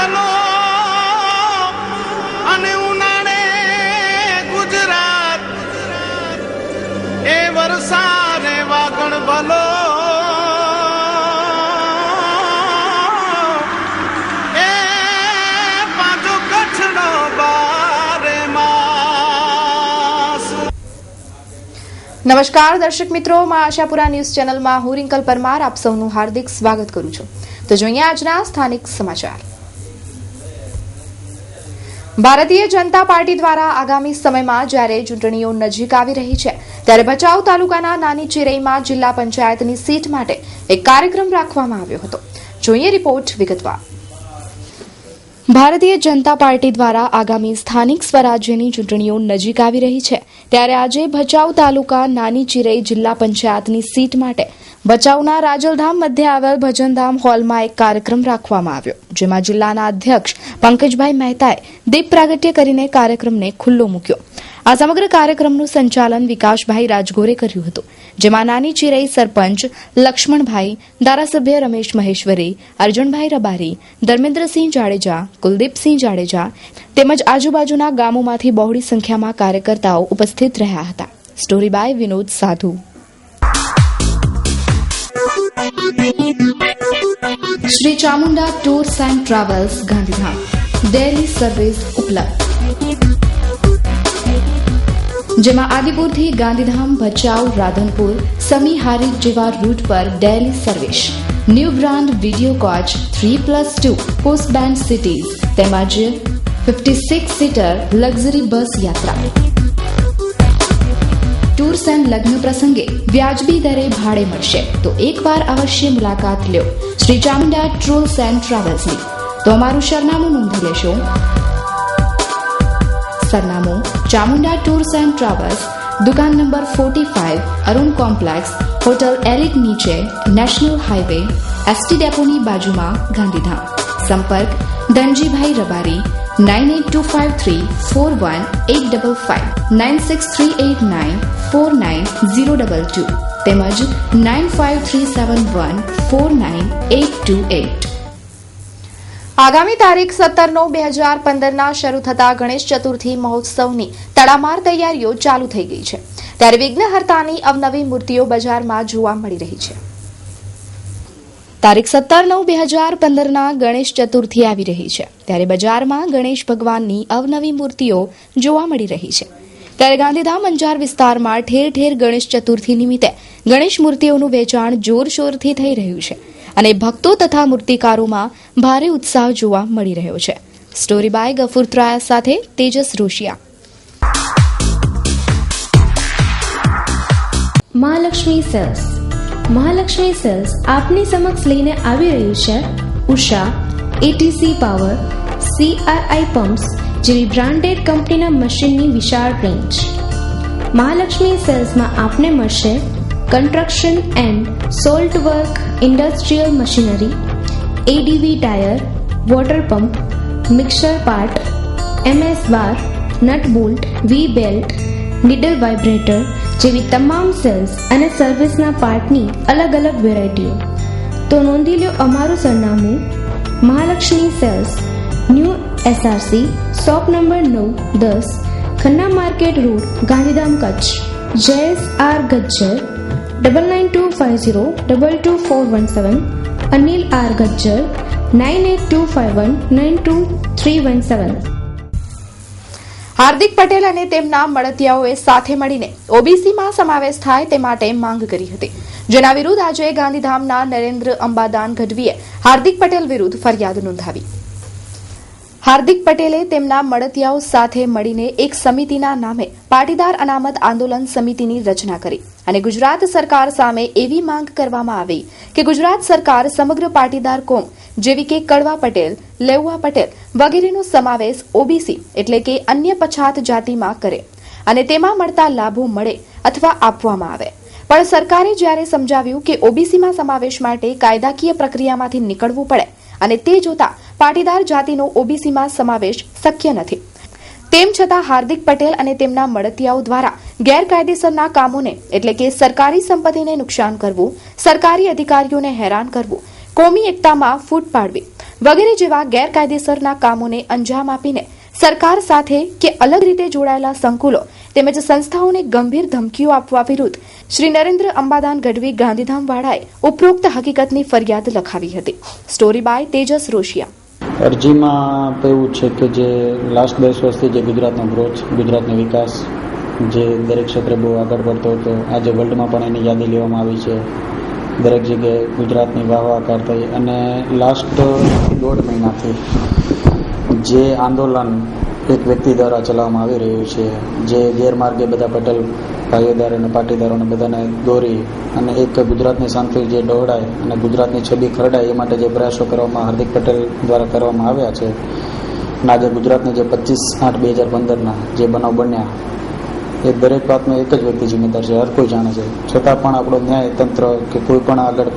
ભલો અને ઉનાળે ગુજરાત એ વરસાદે વાગણ ભલો એ પાછો કચ્છનો બારે માસ। નમસ્કાર દર્શક મિત્રો, માં આશાપુરા ન્યૂઝ ચેનલમાં હું રિંકલ પરમાર આપ સૌનું હાર્દિક સ્વાગત કરું છું। તો જોઈએ આજના સ્થાનિક સમાચાર। ભારતીય જનતા પાર્ટી દ્વારા આગામી સમયમાં જ્યારે ચૂંટણીઓ નજીક આવી રહી છે ત્યારે ભચાઉ તાલુકાના નાની ચિરઈમાં જિલ્લા પંચાયતની સીટ માટે એક કાર્યક્રમ રાખવામાં આવ્યો હતો। જોઈએ રિપોર્ટ વિગતવાર। ભારતીય જનતા પાર્ટી દ્વારા આગામી સ્થાનિક સ્વરાજ્યની ચૂંટણીઓ નજીક આવી રહી છે ત્યારે આજે ભચાઉ તાલુકા નાની ચિરઈ જિલ્લા પંચાયતની સીટ માટે ભચાઉના રાજલધામ મધ્ય આવેલ ભજનધામ હોલમાં એક કાર્યક્રમ રાખવામાં આવ્યો, જેમાં જિલ્લાના અધ્યક્ષ પંકજભાઈ મહેતાએ દીપ પ્રાગટ્ય કરીને કાર્યક્રમને ખુલ્લો મૂક્યો। આ સમગ્ર કાર્યક્રમનું સંચાલન વિકાસભાઈ રાજગોરે કર્યું હતું, જેમાં નાની ચિરઈ સરપંચ લક્ષ્મણભાઈ, ધારાસભ્ય રમેશ મહેશ્વરી, અર્જુનભાઈ રબારી, ધર્મેન્દ્રસિંહ જાડેજા, કુલદીપસિંહ જાડેજા તેમજ આજુબાજુના ગામોમાંથી બહોળી સંખ્યામાં કાર્યકર્તાઓ ઉપસ્થિત રહ્યા હતા। સ્ટોરી બાય વિનોદ સાધુ। Shri Chamunda tours and travels Gandhidham, daily service ઉપલબ્ધ, જેમાં આદિપુરથી ગાંધીધામ, ભચાઉ, રાધનપુર, સમી, હારીજ જેવા રૂટ પર daily service, new brand video coach 3+2 post band cities તેમજ 56 સીટર લક્ઝરી બસ યાત્રા। ટૂર્સ એન્ડ લગ્ન પ્રસંગે વ્યાજબી દરે ભાડે મળશે, તો એકવાર અવશ્ય મુલાકાત લ્યો શ્રી ચામુંડા ટૂર્સ એન્ડ ટ્રાવેલ્સની। તો અમારું સરનામું નોંધી લેશો। સરનામું ચામુંડા ટૂર્સ એન્ડ ટ્રાવેલ્સ, દુકાન number 45, Arun complex, hotel elite નીચે, નેશનલ હાઈવે, એસટી ડેપોની બાજુમાં, ગાંધીધામ। સંપર્ક ધનજીભાઈ રબારી 9825341855, 9638949022 તેમજ 9537149828। આગામી તારીખ 17/9/2015 શરૂ થતા ગણેશ ચતુર્થી મહોત્સવની તડામાર તૈયારીઓ ચાલુ થઈ ગઈ છે ત્યારે વિઘ્નહર્તાની અવનવી મૂર્તિઓ બજારમાં જોવા મળી રહી છે। તારીખ 17/9/2015 ગણેશ ચતુર્થી આવી રહી છે ત્યારે બજારમાં ગણેશ ભગવાનની અવનવી મૂર્તિઓ જોવા મળી રહી છે ત્યારે ગાંધીધામ અંજાર વિસ્તારમાં ઠેર ઠેર ગણેશ ચતુર્થી નિમિત્તે ગણેશ મૂર્તિઓનું વેચાણ જોરશોરથી થઈ રહ્યું છે અને ભક્તો તથા મૂર્તિકારોમાં ભારે ઉત્સાહ જોવા મળી રહ્યો છે। સ્ટોરી બાય ગફુર ત્રાયા સાથે તેજસ રોશિયા। મહાલક્ષ્મી સેલ્સ। મહાલક્ષ્મી સેલ્સ આપની સમક્ષ લઈને આવી રહ્યું છે Usha, ATC power, CRI pumps જેવી બ્રાન્ડેડ કંપનીના મશીનની વિશાળ રેન્જ। મહાલક્ષ્મી સેલ્સમાં આપને મળશે construction and salt work, industrial machinery, ADV tyre, water pump, mixer part, MS bar, nut bolt, V belt, needle vibrator જેવી તમામ સેલ્સ અને સર્વિસના પાર્ટની અલગ અલગ વેરાયટીઓ। તો નોંધી લો અમારું સરનામું Mahalakshmi sales, new SRC, shop number 9-10, Khanna market road, Gandhidham, Kutch. Jayesh R Gajjar 9925022417, Anil R Gajjar 9825192317। Hardik Patel અને તેમના મળતિયાઓએ સાથે મળીને ઓબીસીમાં સમાવેશ થાય તે માટે માંગ કરી હતી, જેના વિરુદ્ધ આજે ગાંધીધામના નરેન્દ્ર અંબાદાન ગઢવીએ હાર્દિક પટેલ વિરુદ્ધ ફરિયાદ નોંધાવી। હાર્દિક પટેલે તેમના મળતિયાઓ સાથે મળીને એક સમિતિના નામે પાટીદાર અનામત આંદોલન સમિતિની રચના કરી અને ગુજરાત સરકાર સામે એવી માંગ કરવામાં આવી કે ગુજરાત સરકાર સમગ્ર પાટીદાર કોમ જેવી કે કડવા પટેલ, લેઉવા પટેલ વગેરેનો સમાવેશ ઓબીસી એટલે કે અન્ય પછાત જાતિમાં કરે અને તેમાં મળતા લાભો મળે અથવા આપવામાં આવે। પણ સરકારે જ્યારે સમજાવ્યું કે ઓબીસીમાં સમાવેશ માટે કાયદાકીય પ્રક્રિયામાંથી નીકળવું પડે અને તે જોતા પાટીદાર જાતિનો ઓબીસીમાં સમાવેશ શક્ય નથી, તેમ છતાં હાર્દિક પટેલ અને તેમના મળતિયાઓ દ્વારા ગેરકાયદેસરના કામોને એટલે કે સરકારી સંપત્તિને નુકસાન કરવું, સરકારી અધિકારીઓને હેરાન કરવું, કોમી એકતામાં ફૂટ પાડવી, વગેરે જેવા ગેરકાયદેસરના કામોને અંજામ આપીને સરકાર સાથે કે અલગ રીતે જોડાયેલા સંકુલો તેમજ સંસ્થાઓને ગંભીર ધમકીઓ આપવા વિરુદ્ધ શ્રી નરેન્દ્ર અંબાદાન ગઢવી ગાંધીધામવાળાએ ઉપરોક્ત હકીકતની ફરિયાદ લખાવી હતી. Story by Tejas Roshiya. અરજીમાં એવું છે કે જે લાસ્ટ 10 વર્ષથી જે ગુજરાતનો ગ્રોથ, ગુજરાતનો વિકાસ જે દરેક ક્ષેત્રે બહુ આગળ પડતો હતો, આજે વર્લ્ડમાં પણ એની યાદી લેવામાં આવી છે. દરેક જગ્યાએ ગુજરાતની વાહવાકાર થઈ અને લાસ્ટ 1.5 મહિનાથી જે આંદોલન એક વ્યક્તિ દ્વારા ચલાવવામાં આવી રહ્યું છે, જે ગેરમાર્ગે બધા પટેલ ભાઈઓદાર અને પાટીદારોને બધાને દોરી અને એક ગુજરાતની શાંતિ જે દોહડાય અને ગુજરાતની છબી ખરડાય એ માટે જે પ્રયાસો કરવામાં હાર્દિક પટેલ દ્વારા કરવામાં આવ્યા છે અને આજે ગુજરાતને જે 25/8/2015ના જે બનાવ બન્યા એ દરેક વાતનો એક જ વ્યક્તિ જિમ્મેદાર છે, હર કોઈ જાણે છે. છતાં પણ આપણો ન્યાયતંત્ર કે કોઈ પણ આગળ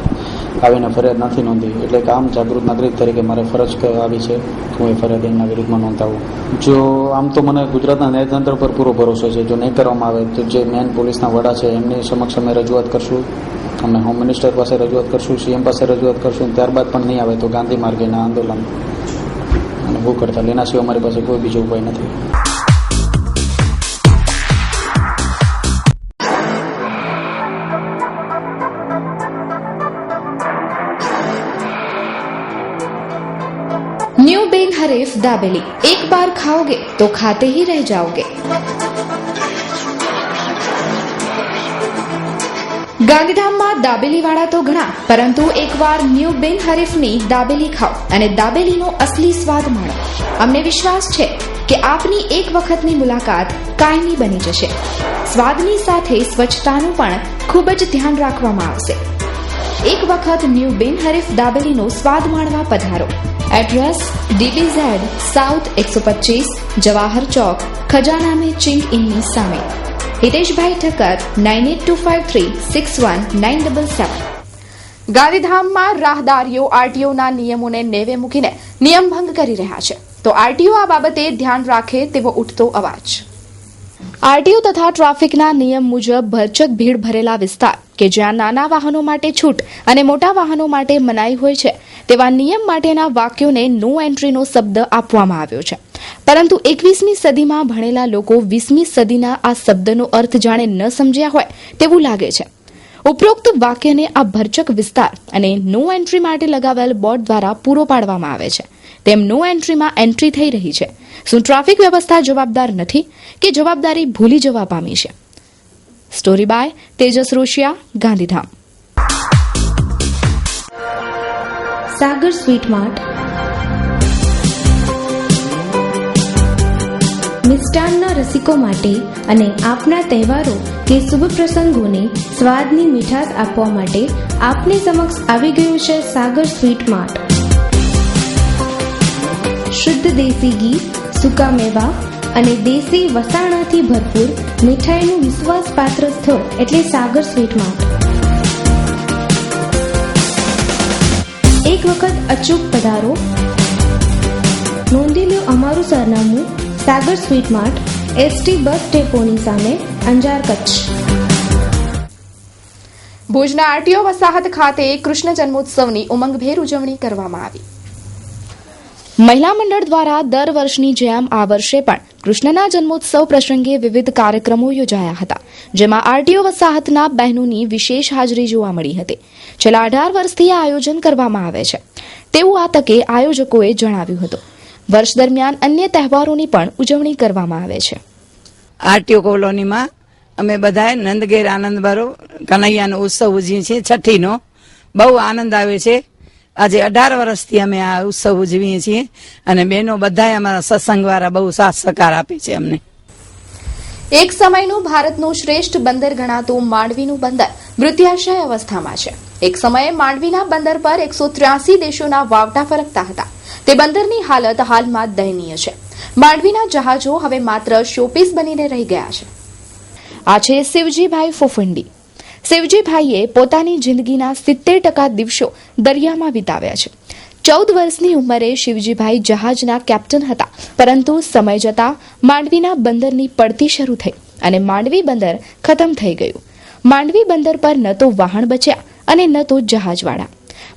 આવીને ફરિયાદ નથી નોંધી. એટલે કે આમ જાગૃત નાગરિક તરીકે મારે ફરજ આવી છે હું એ ફરિયાદ એમના વિરુદ્ધમાં નોંધાવું. જો આમ તો મને ગુજરાતના ન્યાયતંત્ર પર પૂરો ભરોસો છે. જો નહીં કરવામાં આવે તો જે મેન પોલીસના વડા છે એમની સમક્ષ અમે રજૂઆત કરશું, અમે હોમ મિનિસ્ટર પાસે રજૂઆત કરશું, સીએમ પાસે રજૂઆત કરશું. ત્યારબાદ પણ નહીં આવે તો ગાંધી માર્ગેના આંદોલન અને ભૂખ હડતાલ, એના સિવાય અમારી પાસે કોઈ બીજો ઉપાય નથી. न्यू बेन हरीफ दाबेली, एक बार खाओगे तो खाते ही रह जाओगे. ગાંધીધામમાં દાબેલીવાળા તો ઘણા, પરંતુ એકવાર ન્યૂ બેન હરીફની દાબેલી ખાઓ અને દાબેલીનો અસલી સ્વાદ માણો. અમને વિશ્વાસ છે કે આપની એક વખતની મુલાકાત કાયમી બની જશે. સ્વાદની સાથે સ્વચ્છતાનું પણ ખૂબ જ ધ્યાન રાખવામાં આવશે. એક વખત ન્યૂ બેન હરીફ દાબેલીનો સ્વાદ માણવા પધારો. એડ્રેસ DBZ સાઉથ 125 જવાહર ચોક, ખજાના में चिंग इननी सामे. हितेशभाई ठक्कर 9825361977. ગાંધીધામમાં રાહદારીઓ આરટીઓના નિયમોને નેવે મૂકીને નિયમભંગ કરી રહ્યા છે, તો આરટીઓ આ બાબતે ધ્યાન રાખે તેવો ઉઠતો અવાજ. આરટીઓ તથા ટ્રાફિકના નિયમ મુજબ ભરચક ભીડ ભરેલા વિસ્તાર કે જ્યાં નાના વાહનો માટે છૂટ અને મોટા વાહનો માટે મનાઈ હોય છે તેવા નિયમ માટેના વાક્યોને નો એન્ટ્રીનો શબ્દ આપવામાં આવ્યો છે. પરંતુ 21મી સદીમાં ભણેલા લોકો 20મી સદીના આ શબ્દનો અર્થ જાણે ન સમજ્યા હોય તેવું લાગે છે. ઉપરોક્ત વાક્યને આ ભરચક વિસ્તાર અને નો એન્ટ્રી માટે લગાવેલ બોર્ડ દ્વારા પૂરો પાડવામાં આવે છે. તેમ નો એન્ટ્રીમાં એન્ટ્રી થઈ રહી છે. શું ટ્રાફિક વ્યવસ્થા જવાબદાર નથી કે જવાબદારી ભૂલી જવા પામી છે? Story by Tejas Roshiya, Gandhidham. Sagar sweet mart મિષ્ટાનના રસિકો માટે અને આપના તહેવારો કે શુભ પ્રસંગોને સ્વાદની મીઠાશ આપવા માટે આપની સમક્ષ આવી ગયું છે સાગર સ્વીટ માર્ટ. શુદ્ધ દેશી ઘી, સૂકા મેવા અને દેશી વસાણાથી ભરપૂર મીઠાઈનું વિશ્વાસપાત્ર સ્થળ એટલે સાગર સ્વીટ માર્ટ. એક વખત અચૂક પધારો. નોંધી લો અમારું સરનામું: સાગર સ્વીટ માર્ટ, ST બસ ડેપોની સામે, અંજાર, કચ્છ. ભુજના આરટીઓ વસાહત ખાતે કૃષ્ણ જન્મોત્સવની ઉમંગભેર ઉજવણી કરવામાં આવી. મહિલા મંડળ દ્વારા દર વર્ષની જેમ આ વર્ષે પણ કૃષ્ણના જન્મોત્સવ પ્રસંગે વિવિધ કાર્યક્રમો યોજાયા હતા, જેમાં આરટીઓ વસાહતના બહેનોની વિશેષ હાજરી જોવા મળી હતી. છેલ્લા 18 વર્ષથી આ આયોજન કરવામાં આવે છે તેવું આ તકે આયોજકોએ જણાવ્યું હતું. વર્ષ દરમિયાન અન્ય તહેવારોની પણ ઉજવણી કરવામાં આવે છે. આરટીઓ કોલોનીમાં અમે બધાએ નંદઘેર આનંદબારો કનૈયાનો ઉત્સવ ઉજવીએ છીએ. છઠ્ઠીનો બહુ આનંદ આવે છે. આજે 18 વર્ષથી અમે આ ઉત્સવ ઉજવીએ છીએ અને બહેનો બધાએ અમારા સત્સંગ વાળા બહુ સાથ સહકાર આપે છે અમને. એક સમયનું ભારતનું શ્રેષ્ઠ બંદર ગણાતું માંડવીનું બંદર મૃત્યાશય અવસ્થામાં છે. એક સમયે માંડવીના બંદર પર 183 દેશોના વાવટા ફરકતા હતા. તે બંદરની હાલત હાલમાં દયનીય છે. માંડવીના જહાજો હવે માત્ર શોપીસ બનીને રહી ગયા છે. આ છે શિવજીભાઈ ફોફંડી. શિવજીભાઈએ પોતાની જિંદગીના 70% દિવસો દરિયામાં વિતાવ્યા છે. 14 વર્ષની ઉંમરે શિવજીભાઈ જહાજના કેપ્ટન હતા, પરંતુ સમય જતાં માંડવીના બંદરની પડતી શરૂ થઈ અને માંડવી બંદર ખતમ થઈ ગયું. માંડવી બંદર પર ન તો વાહન બચ્યા અને ન તો જહાજવાળા.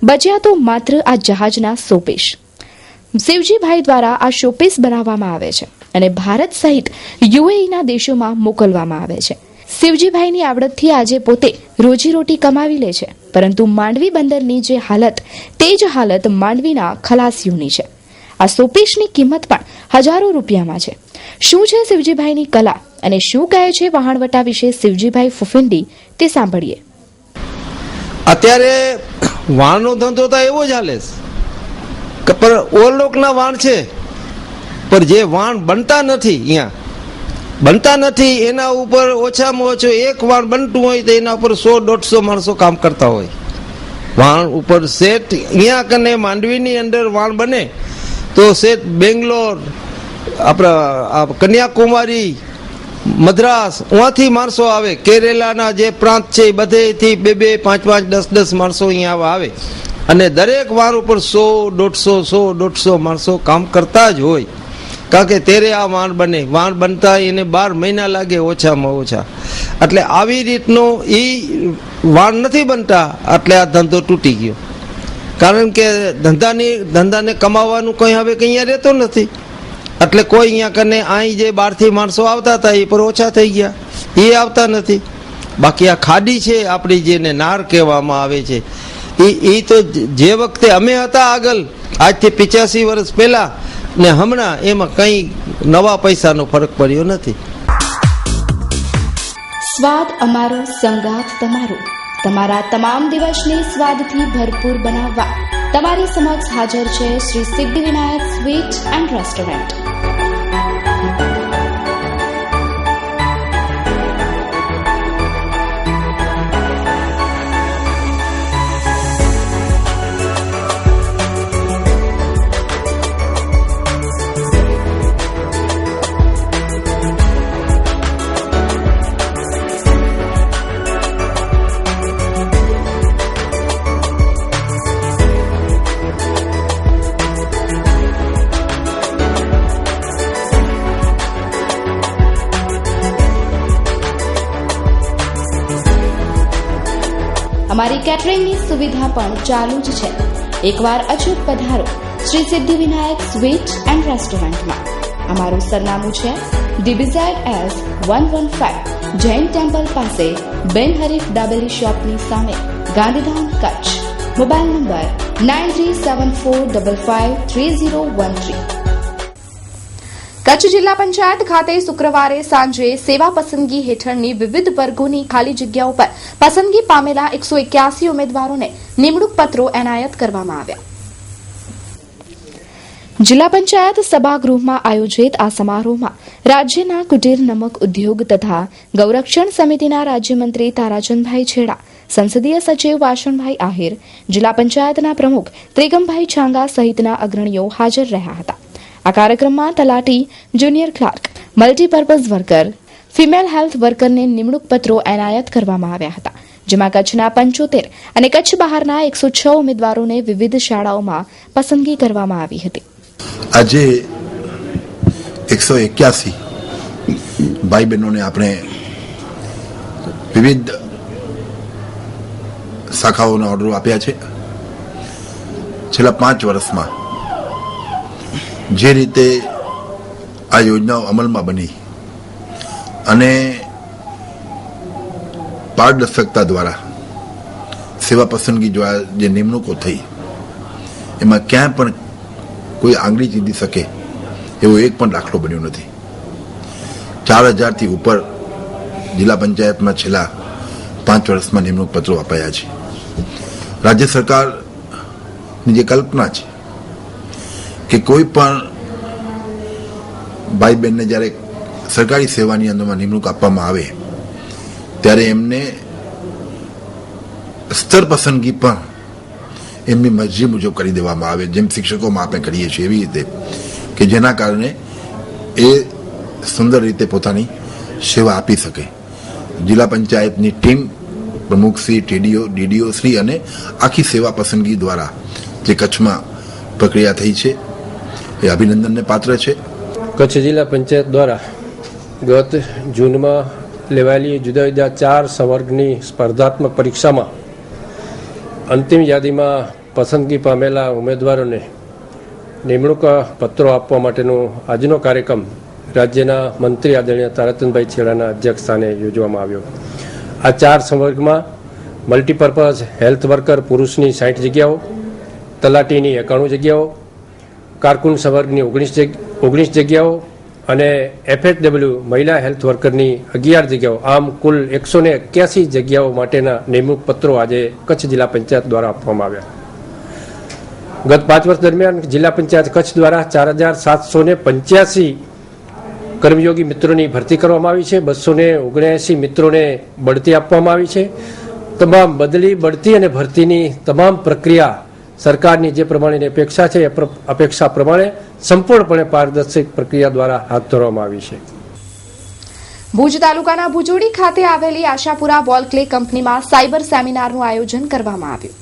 બચ્યા તો માત્ર આ જહાજના શોપીસ. શિવજીભાઈ દ્વારા આ શોપીસ બનાવવામાં આવે છે અને ભારત સહિત યુએઈના દેશોમાં મોકલવામાં આવે છે. શિવજીભાઈની આવડતથી આજે પોતે રોજીરોટી કમાવી લે છે, પરંતુ માંડવી બંદરની જે હાલત તે જ હાલત માંડવીના ખલાસીઓની છે. આ શોપીસની કિંમત પણ હજારો રૂપિયામાં છે. શું છે શિવજીભાઈની કલા અને શું કહે છે વહાણવટા વિશે શિવજીભાઈ ફુફિંડી તે સાંભળીએ. અત્યારે વાણનો ધંધો તો એવો જ હાલે છે, પણ ઓરલોકના વાણ છે, પણ જે વાણ બનતા નથી, અહીંયા બનતા નથી, એના ઉપર ઓછામાં ઓછો એક વાણ બનતું હોય તો એના ઉપર 100-150 માણસો કામ કરતા હોય. વાણ ઉપર સેટ અહીંયા કને માંડવીની અંદર વાણ બને તો સેટ બેંગ્લોર, આપણા કન્યાકુમારી, મદ્રાસ, ઉहाँથી માણસો આવે. કેરેલાના જે પ્રાંત છે એ બધેથી 2-2, 5-5, 10-10 માણસો અહીંયા આવે અને દરેક વાર ઉપર 100-150 માણસો કામ કરતા જ હોય. કારણ કે ત્યારે આ વાણ બને, વાણ બનતા એને 12 મહિના લાગે ઓછામાં ઓછા. એટલે આવી રીતનો એ વાણ નથી બનતા, એટલે આ ધંધો તૂટી ગયો. કારણ કે ધંધાને કમાવાનું કંઈ હવે કંઈ અહીંયા રહેતો નથી. એટલે કોઈ અહીંયા કને અહીં જે બહારથી માણસો આવતા હતા એ પર ઓછા થઈ ગયા, એ આવતા નથી. બાકી આ ખાડી છે આપણી, જેને નાર કહેવામાં આવે છે, એ તો જે વખતે અમે હતા આગળ, આજથી 85 વર્ષ પહેલા ને હમણાં, એમાં કંઈ નવા પૈસાનો ફરક પડ્યો નથી. સ્વાદ અમારો, સંગાથ તમારો. તમારા તમામ દિવસને સ્વાદથી ભરપૂર બનાવવા તમારી સમક્ષ હાજર છે Shri Siddhivinayak sweet and restaurant. અમારી કેટરિંગની સુવિધા પણ ચાલુ જ છે. એકવાર અચૂક પધારો શ્રી સિદ્ધિવિનાયક સ્વીટ એન્ડ રેસ્ટોરન્ટમાં. અમારું સરનામું છે DBZS 115 જૈન ટેમ્પલ પાસે, બેન હરીફ દાબેલી શોપની સામે, ગાંધીધામ, કચ્છ. Mobile number 9374553013. કચ્છ જિલ્લા પંચાયત ખાતે શુક્રવારે સાંજે સેવા પસંદગી હેઠળની વિવિધ વર્ગોની ખાલી જગ્યાઓ પર પસંદગી પામેલા 181 ઉમેદવારોને નિમણૂક પત્રો એનાયત કરવામાં આવ્યા. જિલ્લા પંચાયત સભાગૃહમાં આયોજિત આ સમારોહમાં રાજ્યના કુટીર નમક ઉદ્યોગ તથા ગૌરક્ષણ સમિતિના રાજ્યમંત્રી તારાચંદભાઈ છેડા, સંસદીય સચિવ વાસણભાઈ આહિર, જિલ્લા પંચાયતના પ્રમુખ ત્રિગમભાઈ છાંગા સહિતના અગ્રણીઓ હાજર રહ્યા હતા. આ કાર્યક્રમમાં તલાટી, junior clerk, multipurpose worker, female health વર્કરને નિમણૂક પત્રો એનાયત કરવામાં આવ્યા હતા, જેમાં કચ્છના 75 અને કચ્છ બહારના 106 ઉમેદવારોને વિવિધ શાળાઓમાં પસંદગી કરવામાં આવી હતી. આજે 181 ભાઈ બહેનોને આપણે વિવિધ શાખાઓના ઓર્ડરો આપ્યા છે. છેલ્લા 5 વર્ષમાં જે રીતે આ યોજનાઓ અમલમાં બની અને પારદર્શકતા દ્વારા સેવા પસંદગી દ્વારા જે નિમણૂકો થઈ, એમાં ક્યાંય પણ કોઈ આંગળી ચીંધી શકે એવો એક પણ દાખલો બન્યો નથી. 4000થી ઉપર જિલ્લા પંચાયતમાં છેલ્લા 5 વર્ષમાં નિમણૂક પત્રો અપાયા છે. રાજ્ય સરકારની જે કલ્પના છે કે કોઈ પણ ભાઈ બહેનને જ્યારે સરકારી સેવાની અંદરમાં નિમણૂક આપવામાં આવે ત્યારે એમને સ્તર પસંદગી પણ એમની મરજી મુજબ કરી દેવામાં આવે, જેમ શિક્ષકોમાં આપણે કરીએ છીએ એવી રીતે, કે જેના કારણે એ સુંદર રીતે પોતાની સેવા આપી શકે. જિલ્લા પંચાયતની ટીમ, પ્રમુખશ્રી, ટીડીઓ, ડીડીઓ શ્રી અને આખી સેવા પસંદગી દ્વારા જે કચ્છમાં પ્રક્રિયા થઈ છે એ અભિનંદનને પાત્ર છે. કચ્છ જિલ્લા પંચાયત દ્વારા ગત જૂનમાં લેવાયેલી જુદા જુદા 4 સંવર્ગની સ્પર્ધાત્મક પરીક્ષામાં અંતિમ યાદીમાં પસંદગી પામેલા ઉમેદવારોને નિમણૂક પત્રો આપવા માટેનો આજનો કાર્યક્રમ રાજ્યના મંત્રી આદરણીય તારાચંદભાઈ છેડાના અધ્યક્ષ સ્થાને યોજવામાં આવ્યો. આ 4 સંવર્ગમાં મલ્ટીપર્પઝ હેલ્થ વર્કર પુરુષની 60 જગ્યાઓ, તલાટીની 91 જગ્યાઓ, કારકુન સંવર્ગની 19 જગ્યાઓ અને FHW મહિલા હેલ્થ વર્કરની 11 જગ્યાઓ, આમ કુલ 181 જગ્યાઓ માટેના નિમણૂક પત્રો આજે કચ્છ જિલ્લા પંચાયત દ્વારા આપવામાં આવ્યા. ગત 5 વર્ષ દરમિયાન જિલ્લા પંચાયત કચ્છ દ્વારા 4785 કર્મયોગી મિત્રોની ભરતી કરવામાં આવી છે. 279 મિત્રોને બઢતી આપવામાં આવી છે. તમામ બદલી, બઢતી અને ભરતીની તમામ પ્રક્રિયા સરકારની જે પ્રમાણેની અપેક્ષા છે એ અપેક્ષા પ્રમાણે સંપૂર્ણપણે પારદર્શક પ્રક્રિયા દ્વારા હાથ ધરવામાં આવી છે. ભુજ તાલુકાના ભુજોડી ખાતે આવેલી આશાપુરા વોલ ક્લે કંપનીમાં સાયબર સેમિનારનું આયોજન કરવામાં આવ્યું.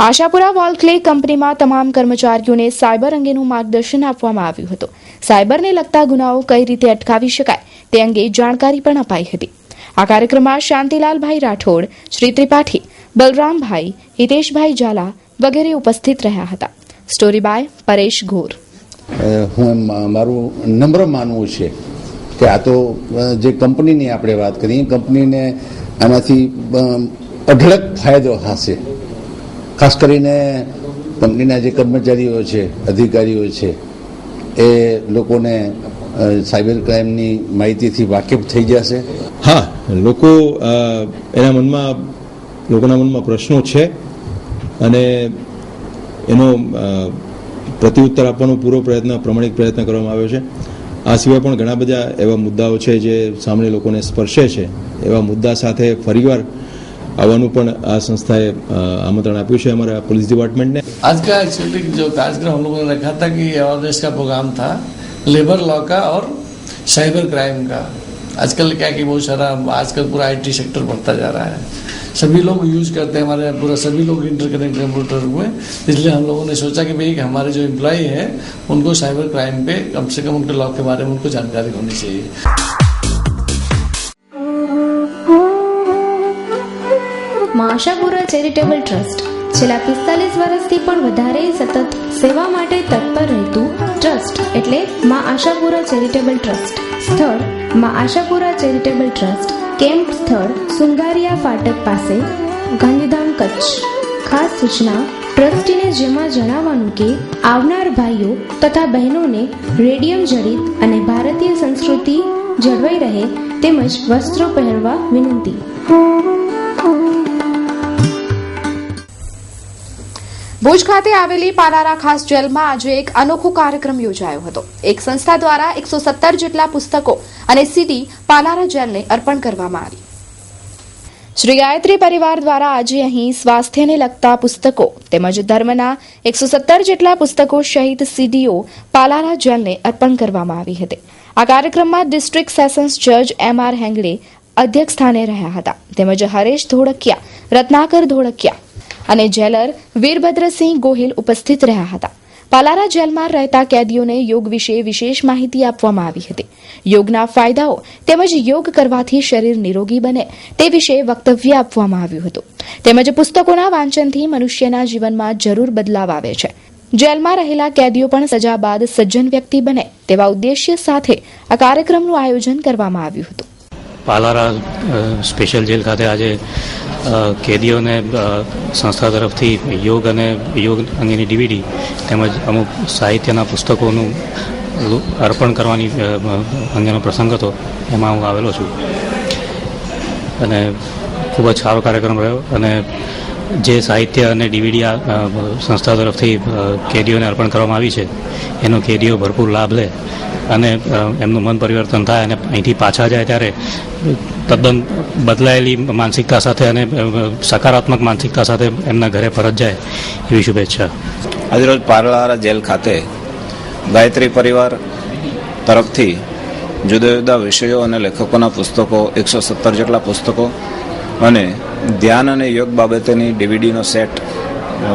આશાપુરા વોલ ક્લે કંપનીમાં તમામ કર્મચારીઓને સાયબર અંગેનું માર્ગદર્શન આપવામાં આવ્યું હતું. સાયબરને લગતા ગુનાઓ કઈ રીતે અટકાવી શકાય તે અંગે જાણકારી પણ અપાઈ હતી. આ કાર્યક્રમમાં શાંતિલાલભાઈ રાઠોડ, શ્રી ત્રિપાઠી, બલરામભાઈ, હિતેશભાઈ ઝાલા વગેરે ઉપસ્થિત રહ્યા હતા. સ્ટોરી બાય પરેશ ઘોર. હું મારું નમ્ર માનવું છે કે આ તો જે કંપનીની આપણે વાત કરીએ, કંપનીને આનાથી અઢળક ફાયદો થશે. ખાસ કરીને કંપનીના જે કર્મચારીઓ છે, અધિકારીઓ છે, એ લોકોને સાયબર ક્રાઇમની માહિતીથી વાકેફ થઈ જશે. હા, લોકોના મનમાં પ્રશ્નો છે અને એનો પ્રત્યુત્તર આપવાનો પૂરો પ્રામાણિક પ્રયત્ન કરવામાં આવ્યો છે. આ સિવાય પણ ઘણા બધા એવા મુદ્દાઓ છે જે સામાન્ય લોકોને સ્પર્શે છે. એવા મુદ્દા સાથે ફરીવાર આવવાનું પણ આ संस्थाए आमंत्रण आप्યું છે हमारे पुलिस डिपार्टमेंट ने. आज का एक्चुअली जो कार्यक्रम हम लोगों ने रखा था कि अवेयरनेस का प्रोग्राम था लेबर लॉ का और साइबर क्राइम का. आजकल क्या कि बहुत सारा आजकल पूरा IT सेक्टर बढ़ता जा रहा है, सभी लोग यूज करते हैं, हमारे पूरा सभी लोग इंटरकनेक्ट कंप्यूटर हुए. इसलिए हम लोगों ने सोचा कि भाई हमारे जो एम्प्लॉय हैं उनको साइबर क्राइम पे कम से कम उनके लॉ के बारे में उनको जानकारी होनी चाहिए. માં આશાપુરા ચેરિટેબલ ટ્રસ્ટ છેલ્લા 45 વર્ષથી પણ વધારે સતત સેવા માટે તત્પર રહેતું ટ્રસ્ટ એટલે માં આશાપુરા ચેરિટેબલ ટ્રસ્ટ. સ્થળ માં આશાપુરા ચેરિટેબલ ટ્રસ્ટ, કેમ્પ સ્થળ સુંગારિયા ફાટક પાસે, ગાંધીધામ, કચ્છ. ખાસ સૂચના ટ્રસ્ટીને જેમાં જણાવવાનું કે આવનાર ભાઈઓ તથા બહેનોને રેડિયમ જડિત અને ભારતીય સંસ્કૃતિ જળવાઈ રહે તેમજ વસ્ત્રો પહેરવા વિનંતી. ભુજ ખાતે આવેલી પાલારા ખાસ જેલમાં આજે એક અનોખો કાર્યક્રમ યોજાયો હતો. એક સંસ્થા દ્વારા 117 જેટલા પુસ્તકો અને CD પાલારા જેલને અર્પણ કરવામાં આવી. શ્રી ગાયત્રી પરિવાર દ્વારા આજે અહીં સ્વાસ્થ્યને લગતા પુસ્તકો તેમજ ધર્મના 117 જેટલા પુસ્તકો સહિત CDઓ પાલારા જેલને અર્પણ કરવામાં આવી હતી. આ કાર્યક્રમમાં ડિસ્ટ્રિક્ટ સેશન્સ જજ MR હેંગડે અધ્યક્ષ સ્થાને રહ્યા હતા તેમજ હરેશ ધોળકિયા, રત્નાકર ધોળકિયા અને જેલર વીરભદ્રસિંહ ગોહિલ ઉપસ્થિત રહ્યા હતા. પાલારા જેલમાં રહેતા કેદીઓને યોગ વિશે વિશેષ માહિતી આપવામાં આવી હતી. યોગના ફાયદાઓ તેમજ યોગ કરવાથી શરીર નિરોગી બને તે વિશે વક્તવ્ય આપવામાં આવ્યું હતું. તેમજ પુસ્તકોના વાંચનથી મનુષ્યના જીવનમાં જરૂર બદલાવ આવે છે. જેલમાં રહેલા કેદીઓ પણ સજા બાદ સજ્જન વ્યક્તિ બને તેવા ઉદ્દેશ્ય સાથે આ કાર્યક્રમનું આયોજન કરવામાં આવ્યું હતું. પાલારા સ્પેશિયલ જેલ ખાતે આજે કેદીઓને સંસ્થા તરફથી યોગ અને યોગ અંગેની DVD તેમજ અમુક સાહિત્યના પુસ્તકોનું અર્પણ કરવાની અંગેનો પ્રસંગ હતો. એમાં હું આવેલો છું અને ખૂબ જ સારો કાર્યક્રમ રહ્યો અને જે સાહિત્ય અને DVD સંસ્થા તરફથી કેદીઓને અર્પણ કરવામાં આવી છે એનો કેદીઓ ભરપૂર લાભ લે અને એમનું મન પરિવર્તન થાય અને અહીંથી પાછા જાય ત્યારે તદ્દન બદલાયેલી માનસિકતા સાથે અને સકારાત્મક માનસિકતા સાથે એમના ઘરે પરત જાય એવી શુભેચ્છા. આજરોજ પાલારા જેલ ખાતે ગાયત્રી પરિવાર તરફથી જુદા જુદા વિષયો અને લેખકોના પુસ્તકો 117 જેટલા પુસ્તકો અને ધ્યાન અને યોગ બાબતેની DVDનો સેટ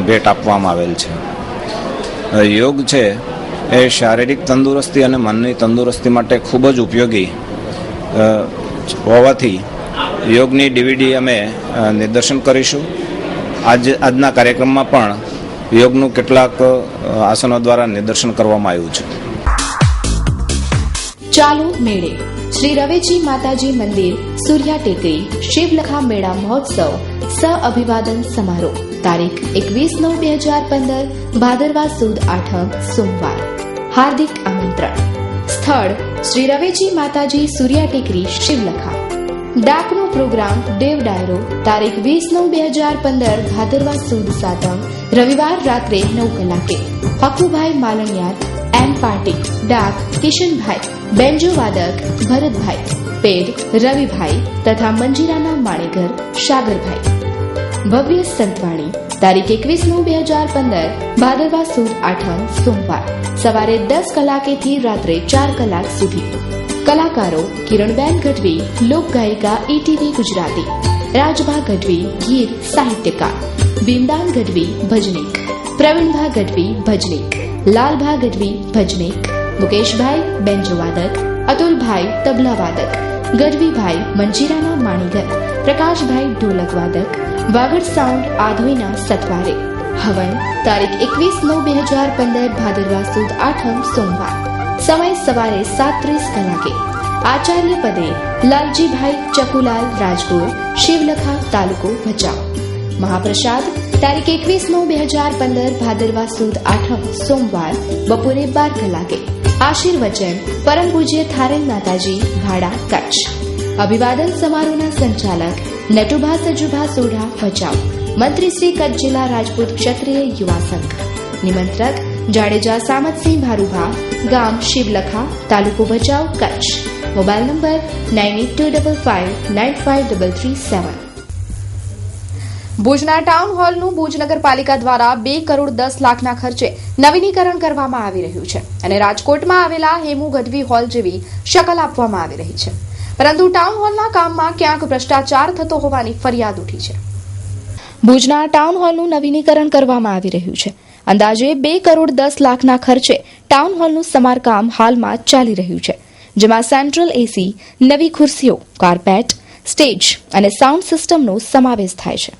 ભેટ આપવામાં આવેલ છે. યોગ છે એ શારીરિક તંદુરસ્તી અને મનની તંદુરસ્તી માટે ખૂબ જ ઉપયોગી હોવાથી યોગની DVD અમે નિદર્શન કરીશું. આજના કાર્યક્રમમાં પણ યોગનું કેટલાક આસનો દ્વારા નિદર્શન કરવામાં આવ્યું છે. ચાલુ મેળે શ્રી રવેજી માતાજી મંદિર સૂર્યા ટેકરી શિવલખા મેળા મહોત્સવ સહ અભિવાદન સમારોહ તારીખ 21/9/2015 ભાદરવા સુદ આઠમ સોમવાર. હાર્દિક આમંત્રણ. સ્થળ શ્રી રવેજી માતાજી સૂર્યા ટેકરી શિવલખા. ડાકનો પ્રોગ્રામ દેવ ડાયરો તારીખ 20/9/2015 ભાદરવા સુદ સાતમ રવિવાર રાત્રે 9 કલાકે. Hakubhai Malaniyar and party. ડાક કિશનભાઈ, બેન્જો વાદક ભરતભાઈ, પેડ રવિભાઈ તથા મંજીરાના માણેઘર સાગરભાઈ. ભવ્ય સંતવાણી તારીખ 21/9/2015 ભાદરવા સુદ આઠમ સોમવાર સવારે 10 કલાકેથી રાત્રે 4 કલાક સુધી. કલાકારો કિરણબેન ગઢવી લોકગાયિકા ETV ગુજરાતી, રાજભા ગઢવી ગીર સાહિત્યકાર, ભીમદાન ગઢવી ભજનીક, પ્રવીણભા ગઢવી ભજનીક, લાલભા ગઢવી ભજનીક, મુકેશભાઈ બેન્જોવાદક, અતુલભાઈ તબલાવાદક, ગઢવીભાઈ મંજીરાના માણીગર, પ્રકાશભાઈ ઢોલકવાદક, વાગડ સાઉન્ડ આધોઈના સથવારે. હવન તારીખ 21/9/2015 ભાદરવા સુદ આઠમ સોમવાર સમય સવારે 7:30 કલાકે. આચાર્ય પદે લાલજીભાઈ ચકુલાલ રાજગોર શિવલખા તાલુકો ભચાઉ. મહાપ્રસાદ તારીખ 21/9/2015 ભાદરવા સુદ આઠમ સોમવાર બપોરે 12 કલાકે. આશીર્વચન પરમ પૂજ્ય થારેલ માતાજી ભાડા કચ્છ. અભિવાદન સમારોહના સંચાલક નટુભા સજુભા સોઢા ભચાઉ. મંત્રી શ્રી કચ્છ જિલ્લા રાજપૂત ક્ષત્રિય યુવા સંઘ. નિમંત્રક જાડેજા સામતસિંહ ભારુભા, ગામ શિવલખા, તાલુકો ભચાઉ કચ્છ. Mobile number 9825595337. ભુજના ટાઉન હોલનું ભુજ નગરપાલિકા દ્વારા 2 કરોડ 10 લાખના ખર્ચે નવીનીકરણ કરવામાં આવી રહ્યું છે અને રાજકોટમાં આવેલા હેમુ ગઢવી હોલ જેવી શકલ આપવામાં આવી રહી છે. પરંતુ ટાઉન હોલના કામમાં ક્યાંક ભ્રષ્ટાચાર થતો હોવાની ફરિયાદ ઉઠી છે. ભુજના ટાઉન હોલનું નવીનીકરણ કરવામાં આવી રહ્યું છે. અંદાજે 2 કરોડ 10 લાખના ખર્ચે ટાઉન હોલનું સમારકામ હાલમાં ચાલી રહ્યું છે, જેમાં સેન્ટ્રલ એસી, નવી ખુરશીઓ, કાર્પેટ, સ્ટેજ અને સાઉન્ડ સિસ્ટમનો સમાવેશ થાય છે.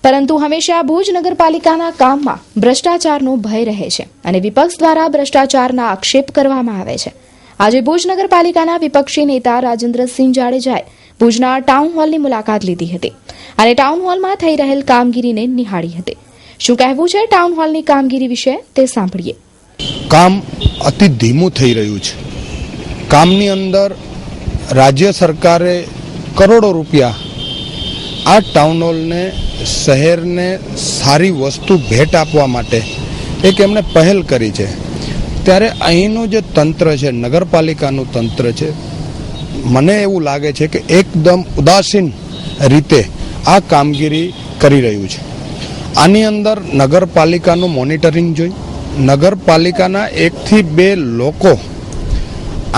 પરંતુ હંમેશા ભુજ નગરપાલિકાના કામમાં ભ્રષ્ટાચારનો ભય રહે છે અને વિપક્ષ દ્વારા ભ્રષ્ટાચારના આક્ષેપ કરવામાં આવે છે. આજે ભુજ નગરપાલિકાના વિપક્ષી નેતા રાજેન્દ્રસિંહ જાડેજાએ ભુજના ટાઉન હોલની મુલાકાત લીધી હતી અને ટાઉન હોલમાં થઈ રહેલ કામગીરીને નિહાળી હતી. શું કહેવું છે ટાઉન હોલની કામગીરી વિશે તે સાંભળીએ. કામ અતિ ધીમું થઈ રહ્યું છે. કામની અંદર રાજ્ય સરકારે કરોડો રૂપિયા આ ટાઉન હોલને શહેરને સારી વસ્તુ ભેટ આપવા માટે એક એમણે પહેલ કરી છે. ત્યારે અહીંનું જે તંત્ર છે, નગરપાલિકાનું તંત્ર છે, મને એવું લાગે છે કે એકદમ ઉદાસીન રીતે આ કામગીરી કરી રહ્યું છે. આની અંદર નગરપાલિકાનું મોનિટરિંગ જોઈ, નગરપાલિકાના 1 થી 2 લોકો,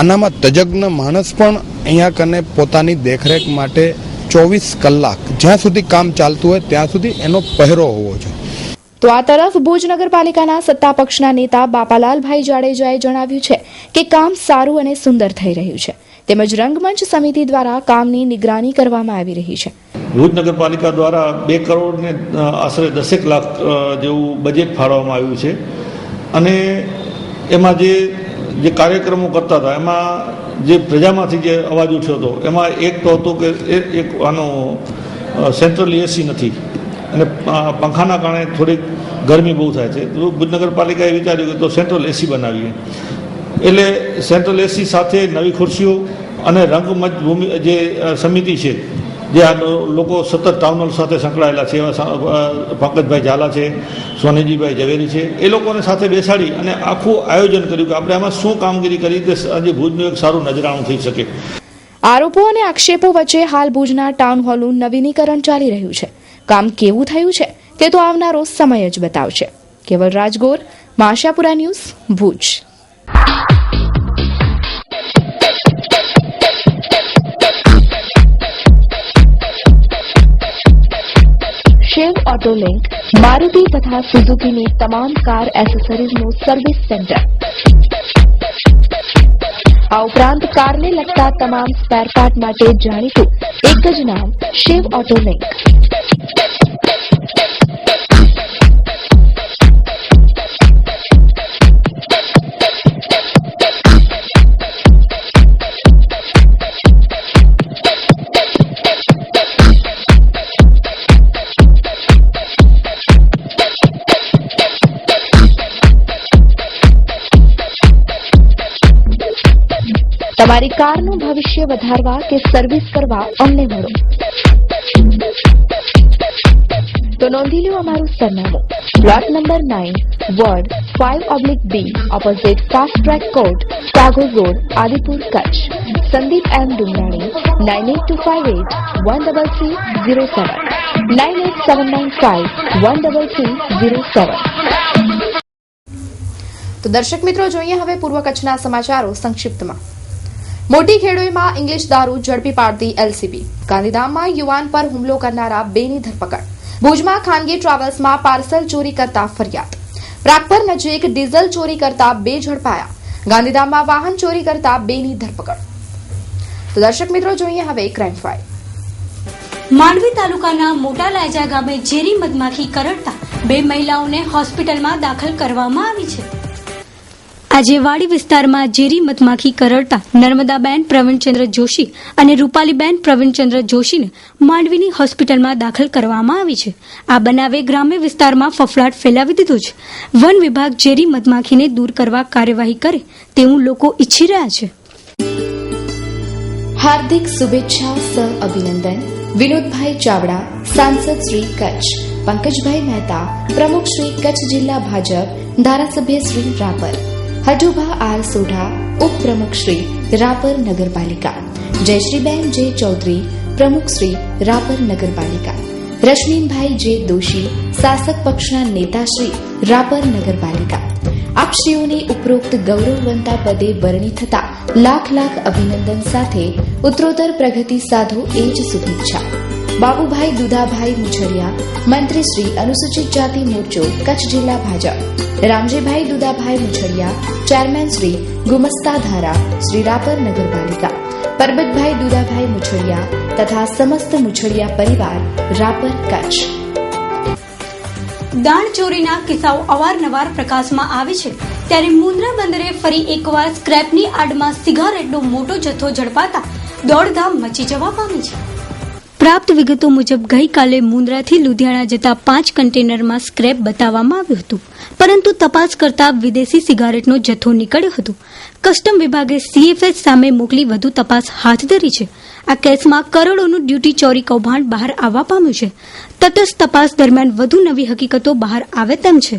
આનામાં તજજ્ઞ માણસ પણ અહીંયા કને પોતાની દેખરેખ માટે 24 કલાક જ્યાં સુધી કામ ચાલતું હોય ત્યાં સુધી એનો પહેરો હોવો જોઈએ. તો આ તરફ ભુજ નગરપાલિકાના સત્તાપક્ષના નેતા બાપાલાલભાઈ જાડેજાએ જણાવ્યું છે કે કામ સારું અને સુંદર થઈ રહ્યું છે, તેમજ રંગમંચ સમિતિ દ્વારા કામની નિગરાની કરવામાં આવી રહી છે. ભુજ નગરપાલિકા દ્વારા 2 કરોડ ને આશરે 10 લાખ જેવું બજેટ ફાળવવામાં આવ્યું છે અને એમાં જે કાર્યક્રમો કરતા હતા એમાં જે પ્રજામાંથી જે અવાજ ઉઠ્યો હતો એમાં એક તો હતો કે એક આનો સેન્ટ્રલ એસી નથી અને પંખાના કારણે થોડીક ગરમી બહુ થાય છે. તો ભુજ નગરપાલિકાએ વિચાર્યું કે તો સેન્ટ્રલ એસી બનાવીએ. એટલે સેન્ટ્રલ એસી સાથે નવી ખુરશીઓ અને રંગમંચ ભૂમિ જે સમિતિ છે, જે આ લોકો સતત ટાઉન હોલ સાથે સંકળાયેલા છે, એવા પંકજભાઈ ઝાલા છે, સોનેજીભાઈ ઝવેરી છે, એ લોકોને સાથે બેસાડી અને આખું આયોજન કર્યું કે આપણે આમાં શું કામગીરી કરી કે આજે ભુજનું એક સારું નજરાણું થઈ શકે. આરોપો અને આક્ષેપો વચ્ચે હાલ ભુજના ટાઉન હોલનું નવીનીકરણ ચાલી રહ્યું છે. કામ કેવું થયું છે તે તો આવનારો સમય જ બતાવશે. Keval Rajgor, Mashapura news, Bhuj. Shiv auto link Maruti તથા સુઝુકીની તમામ કાર એસેસરીઝનું સર્વિસ સેન્ટર. આ ઉપરાંત કારને લગતા તમામ સ્પેર પાર્ટ માટે જાણીતું એક જ નામ શિવ ઓટો લિંક. તમારી કારનું ભવિષ્ય વધારવા કે સર્વિસ કરવા અમને મળો. તો નોંધી લો અમારું સરનામું. Plot number 9, ward 5/B, opposite fast track court, Kagol road, Adipur, Kutch. Sandeep M Dungrani 9825813307 9879513307. તો દર્શક મિત્રો, જોઈએ હવે પૂર્વ કચ્છના સમાચારો સંક્ષિપ્તમાં. મોટી ખેડોઈમાં ઇંગ્લિશ દારૂ ઝડપી પાડતી એલસીબી. ગાંધીધામમાં યુવાન પર હુમલો કરનારા 2ની ધરપકડ. ભુજમાં ખાનગી ટ્રાવેલ્સમાં પાર્સલ ચોરી કરતા ફરિયાદ. પ્રાગપર નજીક ડીઝલ ચોરી કરતા 2 ઝડપાયા. ગાંધીધામમાં વાહન ચોરી કરતા 2ની ધરપકડ. તો દર્શક મિત્રો, જોઈએ હવે ક્રાઇમ ફાઇલ. માંડવી તાલુકાના મોટા લાયજા ગામે ઝેરી મધમાખી કરડતા 2 મહિલાઓને હોસ્પિટલમાં દાખલ કરવામાં આવી છે. આજે વાડી વિસ્તારમાં ઝેરી મધમાખી કરડતા નર્મદાબેન પ્રવીણચંદ્ર જોશી અને રૂપાલીબેન પ્રવીણચંદ્ર જોશીને માંડવીની હોસ્પિટલમાં દાખલ કરવામાં આવી છે. આ બનાવે ગ્રામ્ય વિસ્તારમાં ફફડાટ ફેલાવી દીધો છે. વન વિભાગ ઝેરી મધમાખીને દૂર કરવા કાર્યવાહી કરે તેવું લોકો ઈચ્છી રહ્યા છે. હાર્દિક શુભેચ્છા સહ અભિનંદન વિનોદભાઈ ચાવડા, સાંસદ શ્રી કચ્છ. પંકજભાઈ મહેતા, પ્રમુખ શ્રી કચ્છ જિલ્લા ભાજપ, ધારાસભ્ય શ્રી રાપર. હઠુભા આર સોઢા, ઉપપ્રમુખ શ્રી રાપર નગરપાલિકા. જયશ્રીબેન જે ચૌધરી, પ્રમુખ શ્રી રાપર નગરપાલિકા. રશ્મિનભાઈ જે દોશી, શાસક પક્ષના નેતા શ્રી રાપર નગરપાલિકા. આપશ્રીઓની ઉપરોક્ત ગૌરવવંતા પદે વરણી થતા લાખ લાખ અભિનંદન સાથે ઉત્તરોત્તર પ્રગતિ સાધો એ જ શુભેચ્છા. બાબુભાઈ દુધાભાઈ મુછરિયા, મંત્રી શ્રી અનુસૂચિત જાતિ મોરચો, કચ્છ જિલ્લા ભાજપ. રામજીભાઈ દુધાભાઈ મુછરિયા, ચેરમેન શ્રી ગુમસ્તા ધારા, શ્રી રાપર નગરપાલિકા. પરબતભાઈ દુધાભાઈ મુછરિયા તથા સમસ્ત મુછરિયા પરિવાર, રાપર, કચ્છ. દાણ ચોરીના કિસ્સાઓ અવારનવાર પ્રકાશમાં આવે છે, ત્યારે મુન્દ્રા બંદરે ફરી એકવાર સ્ક્રેપની આડમાં સિગારેટનો મોટો જથ્થો ઝડપાતા દોડધામ મચી જવા પામી છે. પ્રાપ્ત વિગતો મુજબ ગઈકાલે મુન્દ્રાથી લુધિયાણા જતા 5 કન્ટેનરમાં સ્ક્રેપ બતાવવામાં આવ્યું હતું, પરંતુ તપાસ કરતા વિદેશી સિગારેટનો જથ્થો નીકળ્યો હતો. કસ્ટમ વિભાગે CFS સામે મોકલી વધુ તપાસ હાથ ધરી છે. આ કેસમાં કરોડોનું ડ્યુટી ચોરી કૌભાંડ બહાર આવવા પામ્યું છે. તટસ્થ તપાસ દરમિયાન વધુ નવી હકીકતો બહાર આવે તેમ છે.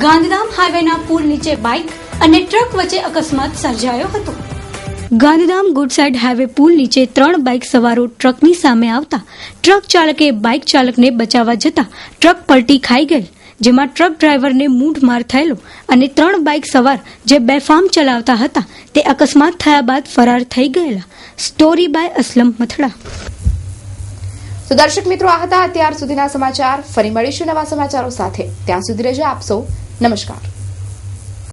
ગાંધીધામ હાઈવેના પુલ નીચે બાઇક અને ટ્રક વચ્ચે અકસ્માત સર્જાયો હતો. ગાંધીધામ ગુડસાઇડ હાઈવે પુલ નીચે 3 બાઇક સવારો ટ્રકની સામે આવતા ટ્રક ચાલકે બાઇક ચાલકને બચાવવા જતા ટ્રક પલટી ખાઈ ગઈ, જેમાં ટ્રક ડ્રાઈવરને મૂઢ માર થયેલો અને 3 બાઇક સવાર જે બેફામ ચલાવતા હતા તે અકસ્માત થયા બાદ ફરાર થઈ ગયેલા. Story by Aslam Mathada. તો દર્શક મિત્રો, આ હતા અત્યાર સુધીના સમાચાર. ફરી મળીશું નવા સમાચારો સાથે. ત્યાં સુધી રજા આપશો. નમસ્કાર.